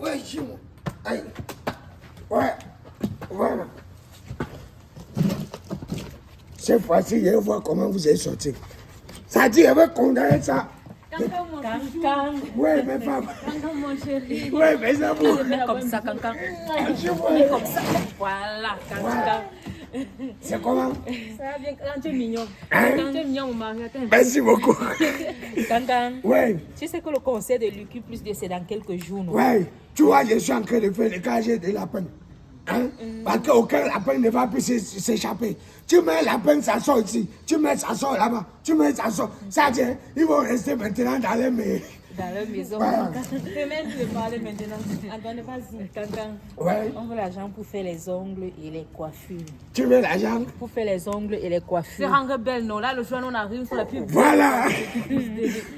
Ouais, chez moi. Aïe. Ouais. Voilà. Cette fois-ci, je vais voir comment vous êtes sorti. Ça dit, je vais condamner ça. Cancan. Ouais, mes femmes. Cancan, mon chéri. Ouais, mes amours. Mets comme ça, Cancan. Je Mets comme ça. Voilà, Cancan. C'est comment? Ça va bien. Quand tu es mignon. Hein? Quand tu es mignon, mon mari. Attends. Merci beaucoup. Cancan. Ouais. Tu sais que le conseil de l'UQ plus de c'est dans quelques jours, non? Ouais. Tu vois, je suis en train de faire le casier de lapin. Hein? Parce qu'aucun lapin ne va plus s'échapper. Tu mets lapin, ça sort ici. Tu mets, ça sort là-bas. Tu mets, ça sort. Ça tient. Ils vont rester maintenant dans les maisons. Dans leur maison. Voilà. Je vais même te parler maintenant. Attendez, vas-y. Cancan. Ouais. On veut l'argent pour faire les ongles et les coiffures. Tu veux l'argent? Pour faire les ongles et les coiffures. C'est rendre belle, non? Là, le jour, on arrive sur la pub. Voilà.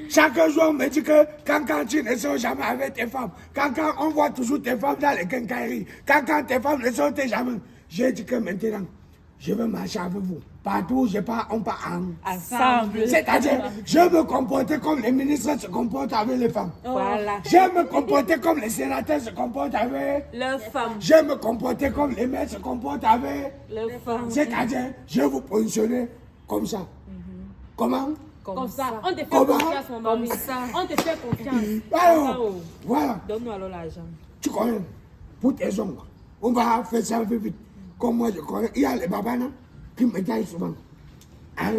Chaque jour, on me dit que quand tu ne sors jamais avec tes femmes, quand on voit toujours tes femmes dans les quincailleries, quand tes femmes ne sortent jamais, j'ai dit que maintenant, je veux marcher avec vous. Partout où je pars, on part ensemble. C'est-à-dire, je veux me comporter comme les ministres se comportent avec les femmes. Voilà. Je veux me comporter comme les sénateurs se comportent avec Leurs femmes. Je veux me comporter comme les maires se comportent avec Leurs femmes. C'est-à-dire, je vais vous positionner comme ça. Comment? Comme ça. On te fait Comment? confiance, mon mari. Comme ça. On te fait confiance. Alors, voilà. Donne-nous alors l'argent. Tu connais, pour tes ongles, on va faire ça un peu vite. Comme moi, je connais. Il y a les babanas qui me taillent souvent. Hein?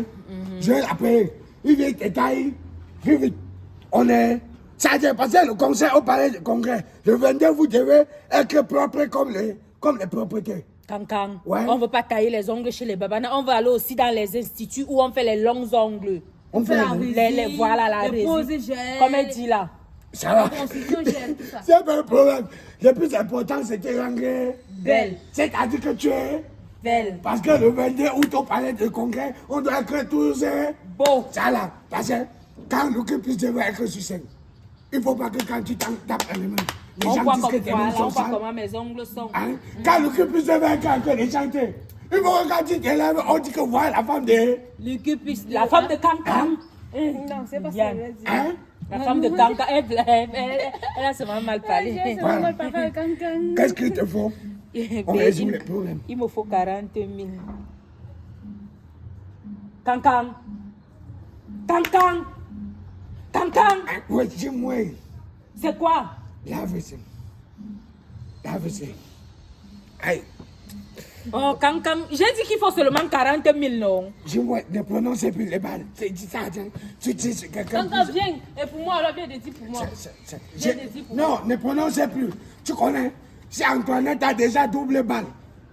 Je vais la payer. Il vient te tailler. Vite, vite. On est. Ça a été passé le conseil au palais du congrès. Le 22, vous devez être propre comme les propriétaires. Cancan, Ouais. on ne veut pas tailler les ongles chez les babanas. On va aller aussi dans les instituts où on fait les longs ongles. On fait la Voilà la résine. Comme elle dit là. Ça va. C'est pas un problème. Le plus important, c'était rendre Belle. C'est-à-dire que tu es. Belle. Parce que le 22 août au palais de congrès, on doit être tous beau. Ça là. Parce que quand nous qui puisse devoir être sur scène, il ne faut pas que quand tu tapes les mains, les On gens voit disent que comme tes voilà, mains on sont voit sales. comment mes ongles sont. Hein? Quand nous qui puisse devoir être que les chanter, il faut que quand tu te lèves, on dit que voilà la femme de. La femme de Cancan. Non, c'est pas ça. Hein? La femme de Cancan, elle a seulement mal parlé. Voilà. Qu'est-ce qu'il te faut? On résout les problèmes. Il me faut 40 000. Cancan. Cancan. Cancan. Oui, dis-moi. C'est quoi? La vaisselle. La vaisselle. Aïe. Oh, Cancan. J'ai dit qu'il faut seulement 40 000, non? Dis-moi, ne prononcez plus les balles. C'est ça, tu dis sur quelqu'un. Cancan, viens. Et pour moi, alors viens de dire pour moi. Non, ne prononcez plus. Tu connais, si Antoinette a déjà double balle,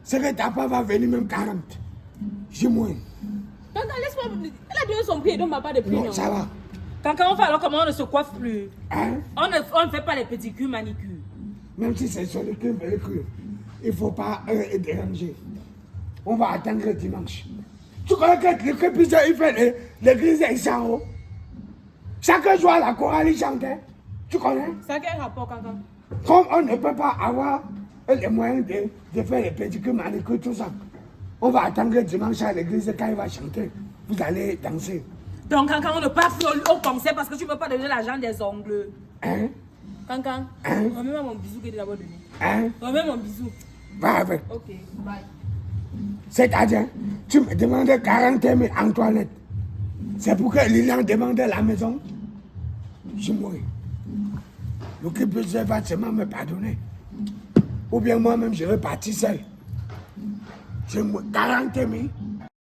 c'est que ta femme va venir même 40. Dis-moi. Cancan, laisse-moi. Elle a donné son prix et donc m'a pas de prix. Non, ça va. Cancan, on fait alors comment on ne se coiffe plus? Hein? On ne fait pas les pédicures, manicures. Même si c'est sur le cul, il ne faut pas déranger. On va attendre dimanche. Tu connais que le Képizé, il fait l'église ici en haut. Chaque jour, la chorale, il chantait. Tu connais? Ça a quel rapport, Cancan? Comme on ne peut pas avoir les moyens de faire les pédicures, manicures, tout ça, on va attendre dimanche à l'église quand il va chanter. Vous allez danser. Donc, Cancan, on ne part plus au concert parce que tu ne veux pas donner l'argent des ongles. Hein? Cancan, Hein? remets-moi mon bisou que tu d'abord donné. Hein? Remets mon bisou. Va avec. Ok, bye. C'est-à-dire, tu me demandes 40 000 Antoinette. C'est pour que Lilian demande la maison. Je mourrai. Le Képizé va seulement me pardonner. Ou bien moi-même, je vais partir seul. Je mourrai. 40 000.